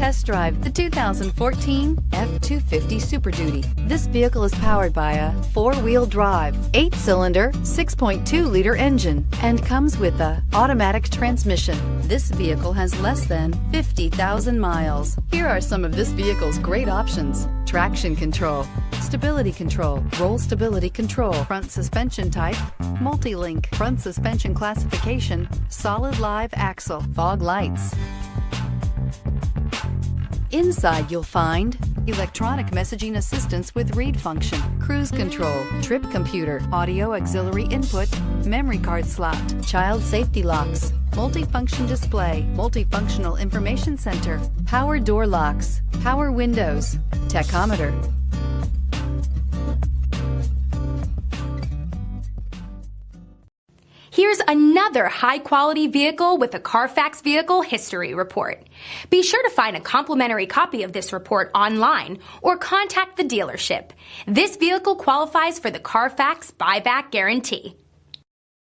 Test drive the 2014 F-250 Super Duty. This vehicle is powered by a 4-wheel drive, 8-cylinder, 6.2-liter engine and comes with a automatic transmission. This vehicle has less than 50,000 miles. Here are some of this vehicle's great options: traction control, stability control, roll stability control, front suspension type, multi-link, front suspension classification, solid live axle, fog lights. Inside you'll find electronic messaging assistance with read function, cruise control, trip computer, audio auxiliary input, memory card slot, child safety locks, multifunction display, multifunctional information center, power door locks, power windows, tachometer. Here's another high-quality vehicle with a Carfax Vehicle History Report. Be sure to find a complimentary copy of this report online or contact the dealership. This vehicle qualifies for the Carfax Buyback Guarantee.